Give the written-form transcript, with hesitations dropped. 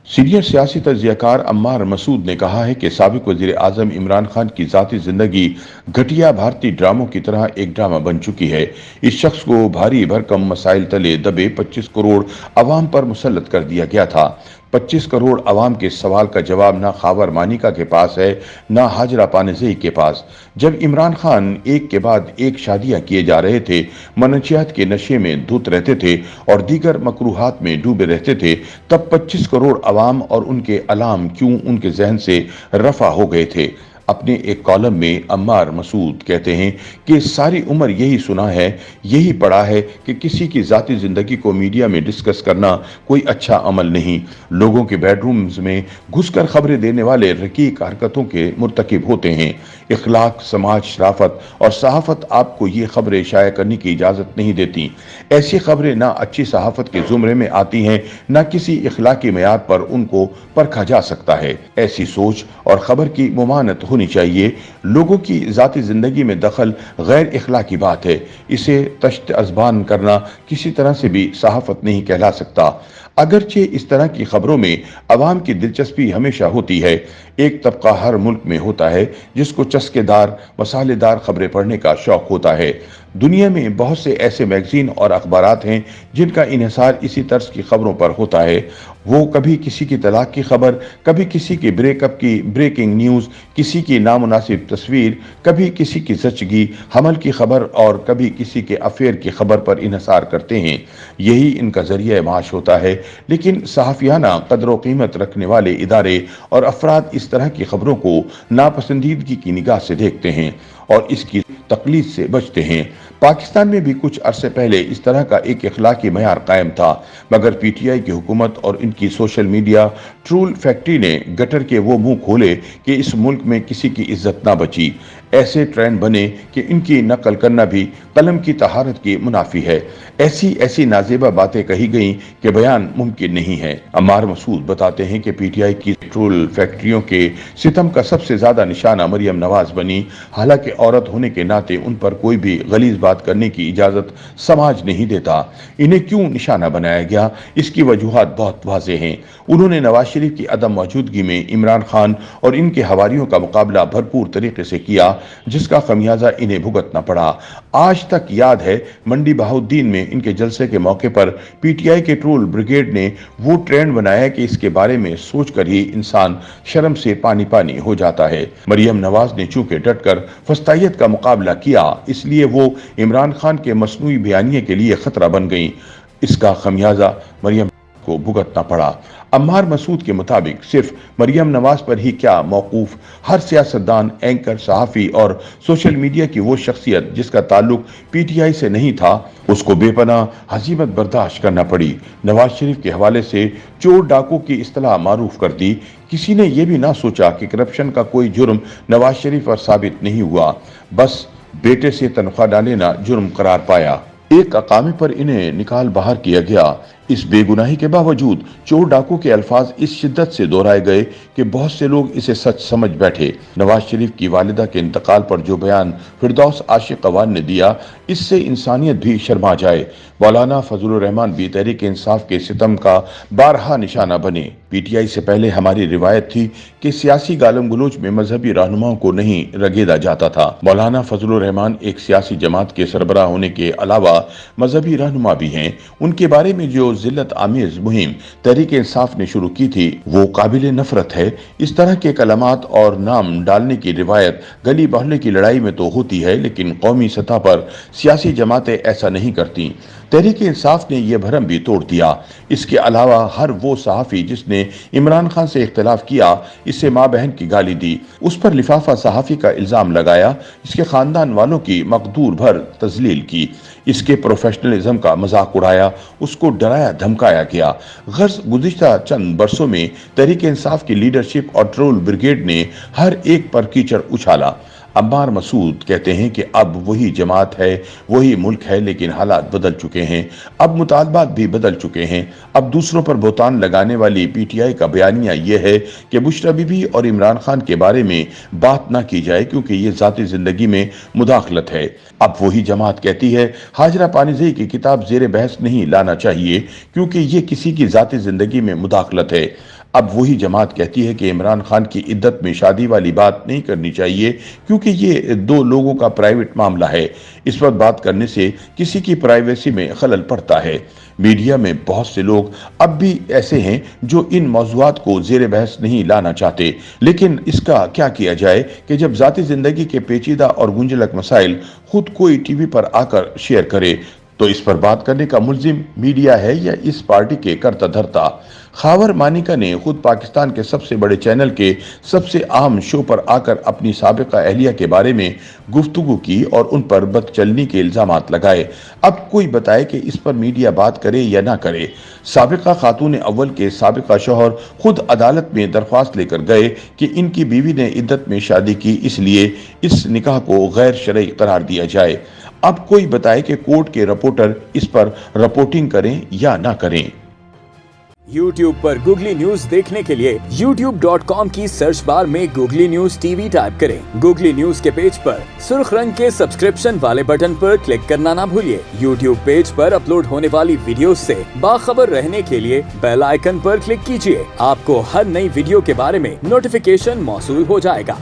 Senior सियासी तज्जियाकार अम्मार मसूद ने कहा है कि साबिक वजीर आजम इमरान खान की जाती जिंदगी घटिया भारतीय ड्रामों की तरह एक ड्रामा बन चुकी है। इस शख्स को भारी भरकम मसाइल तले दबे 25 करोड़ अवाम पर मुसल्लत कर दिया गया था। 25 करोड़ अवाम के सवाल का जवाब ना खावर मानिका के पास है, ना हाजरा पानेज़ई के पास। जब इमरान खान एक के बाद एक शादियां किए जा रहे थे, मनशियात के नशे में धुत रहते थे और दीगर मकरूहात में डूबे रहते थे, तब 25 करोड़ अवाम और उनके अलाम क्यों उनके जहन से रफा हो गए थे। अपने एक कॉलम में अम्मार मसूद कहते हैं कि सारी उम्र यही सुना है, यही पढ़ा है कि किसी की जाती जिंदगी को मीडिया में डिस्कस करना कोई अच्छा अमल नहीं। लोगों के बेडरूम्स में घुसकर खबरें देने वाले रकीक हरकतों के मुर्तकिब होते हैं। इखलाक, समाज, शराफत और सहाफत आपको ये खबरें शाया करने की इजाजत नहीं देती। ऐसी खबरें ना अच्छी सहाफत के जुमरे में आती हैं, ना किसी इखलाकी मेयार पर उनको परखा जा सकता है। ऐसी सोच और खबर की मुमानत होनी चाहिए। लोगों की जाती जिंदगी में दखल गैर इखलाकी बात है। इसे तश्त अज़बान करना किसी तरह से भी सहाफत नहीं कहला सकता। अगरचे इस तरह की खबरों में अवाम की दिलचस्पी हमेशा होती है। एक तबका हर मुल्क में होता है जिसको चस्केदार मसालेदार खबरें पढ़ने का शौक होता है। दुनिया में बहुत से ऐसे मैगजीन और अखबारात हैं जिनका इन्हिसार इसी तर्ज की खबरों पर होता है। वो कभी किसी की तलाक की खबर, कभी किसी के ब्रेकअप की ब्रेकिंग न्यूज़, किसी की नामुनासिब तस्वीर, कभी किसी की जचगी हमल की खबर और कभी किसी के अफेयर की खबर पर इन्हिसार करते हैं। यही इनका जरिया माश होता है। लेकिन सहाफियाना कदर व कीमत रखने वाले इदारे और अफराद इस तरह की खबरों को नापसंदीदगी की निगाह से देखते हैं और इसकी तकलीद से बचते हैं। पाकिस्तान में भी कुछ अरसे पहले इस तरह का एक इखलाकी मयार कायम था, मगर पीटीआई की हुकूमत और इनकी सोशल मीडिया ट्रोल फैक्ट्री ने गटर के वो मुंह खोले कि इस मुल्क में किसी की इज्जत ना बची। ऐसे ट्रेंड बने कि इनकी नकल करना भी कलम की तहारत की मुनाफी है। ऐसी ऐसी नाजेबा बातें कही गईं कि बयान मुमकिन नहीं है। अम्मार मसूद बताते हैं कि पीटीआई की ट्रोल फैक्ट्रियों के सितम का सबसे ज्यादा निशाना मरियम नवाज बनी। हालांकि औरत होने के नाते उन पर कोई भी गलीज बात करने की इजाजत समाज नहीं देता। इन्हें क्यों निशाना बनाया गया, इसकी वजूहात बहुत वाज़े हैं। उन्होंने नवाज शरीफ की अदम मौजूदगी में इमरान खान और इनके हवारियों का मुकाबला भरपूर तरीके से किया, जिसका खमियाजा इन्हें भुगतना पड़ा। आज तक याद है, मंडी बहाउद्दीन में इनके जलसे के मौके पर पीटीआई के ट्रोल ब्रिगेड ने वो ट्रेंड बनाया कि इसके बारे में सोचकर ही इंसान शर्म से पानी पानी हो जाता है। मरियम नवाज ने चूंकि डटकर फस्तायत का मुकाबला किया, इसलिए वो इमरान खान के मसनूई बयानिए के लिए खतरा बन गई। इसका खमियाजा मरियम को भुगतना पड़ा। अम्मार मसूद के मुताबिक सिर्फ मरियम नवाज पर ही क्या मौकूफ हर सियासतदान, एंकर, सहाफ़ी और सोशल मीडिया की वो शख्सियत जिसका ताल्लुक पीटीआई से नहीं था, उसको बेपनाह हजीमत बर्दाश्त करना पड़ी। नवाज शरीफ के हवाले से चोर डाकू की इस्तेलाह मारूफ कर दी। किसी ने यह भी ना सोचा कि करप्शन का कोई जुर्म नवाज शरीफ पर साबित नहीं हुआ, बस बेटे से तनख्वाह डालेना जुर्म करार पाया। एक अकामी पर इन्हें निकाल बाहर किया गया। इस बेगुनाही के बावजूद चोर डाकू के अल्फाज इस शिद्दत से दोहराए गए कि बहुत से लोग इसे सच समझ बैठे। नवाज शरीफ की वालिदा के इंतकाल पर जो बयान फिरदौस आशिक अवान ने दिया, इससे इंसानियत भी शर्मा जाए। मौलाना फजलुर रहमान भी तहरीक इंसाफ के सितम का बारहा निशाना बने। पीटीआई से पहले हमारी रिवायत थी कि सियासी गालम गलोच में मजहबी रहनुमाओं को नहीं रगेदा जाता था। मौलाना फजलुर रहमान एक सियासी जमात के सरबराह होने के अलावा मजहबी रहनुमा भी हैं। उनके बारे में जो जिल्लत आमेज मुहिम तहरीक इंसाफ ने शुरू की थी, वो काबिल नफरत है। इस तरह के कलमात और नाम डालने की रिवायत गली मोहल्ले की लड़ाई में तो होती है, लेकिन कौमी सतह पर सियासी जमातें ऐसा नहीं करती। तहरीक इंसाफ ने यह भरम भी तोड़ दिया। इसके अलावा हर वो सहाफ़ी जिसने इमरान खान से इख्तिलाफ किया, इससे माँ बहन की गाली दी, उस पर लिफाफा सहाफ़ी का इल्ज़ाम लगाया, इसके ख़ानदान वालों की मकदूर भर तजलील की, इसके प्रोफेशनलिज्म का मजाक उड़ाया, उसको डराया धमकाया गया। गर्ज गुज़िश्ता चंद बरसों में तहरीक इंसाफ की लीडरशिप और ट्रोल ब्रिगेड ने हर एक पर कीचड़ उछाला। अम्मार मसूद कहते हैं कि अब वही जमात है, वही मुल्क है, लेकिन हालात बदल चुके हैं। अब मुतालबात भी बदल चुके हैं। अब दूसरों पर बोतान लगाने वाली पीटीआई का बयानिया यह है कि बुशरा बीबी और इमरान खान के बारे में बात ना की जाए क्योंकि ये जाती जिंदगी में मुदाखलत है। अब वही जमात कहती है हाजरा पानीज़ई की किताब ज़ेरे बहस नहीं लाना चाहिए क्योंकि ये किसी की जाती जिंदगी में मुदाखलत है। अब वही जमात कहती है कि इमरान खान की इद्दत में शादी वाली बात नहीं करनी चाहिए क्योंकि ये दो लोगों का प्राइवेट मामला है। इस पर बात करने से किसी की प्राइवेसी में खलल पड़ता है। मीडिया में बहुत से लोग अब भी ऐसे हैं जो इन मौज़ूआत को ज़ेर बहस नहीं लाना चाहते, लेकिन इसका क्या किया जाए कि जब ज़ाती ज़िंदगी के पेचीदा और गुंजलक मसाइल खुद कोई टीवी पर आकर शेयर करे तो इस पर बात करने का मुल्जिम मीडिया है या इस पार्टी के करता धरता। खावर मानिका ने खुद पाकिस्तान के सबसे बड़े चैनल के सबसे आम शो पर आकर अपनी साबिका अहलिया के बारे में गुफ्तगू की और उन पर बदचलनी के इल्जामात लगाए। अब कोई बताए कि इस पर मीडिया बात करे या ना करे। साबिका खातून अव्वल के साबिका शौहर खुद अदालत में दरख्वास्त लेकर गए कि इनकी बीवी ने इद्दत में शादी की, इसलिए इस निकाह को गैर शरई करार दिया जाए। अब कोई बताए कि कोर्ट के रिपोर्टर इस पर रिपोर्टिंग करें या ना करें। YouTube पर गूगली न्यूज देखने के लिए youtube.com की सर्च बार में गूगली न्यूज टीवी टाइप करें। गूगली न्यूज के पेज पर सुर्ख रंग के सब्सक्रिप्शन वाले बटन पर क्लिक करना ना भूलिए। YouTube पेज पर अपलोड होने वाली वीडियोस से बाखबर रहने के लिए बेल आइकन पर क्लिक कीजिए। आपको हर नई वीडियो के बारे में नोटिफिकेशन मौसूल हो जाएगा।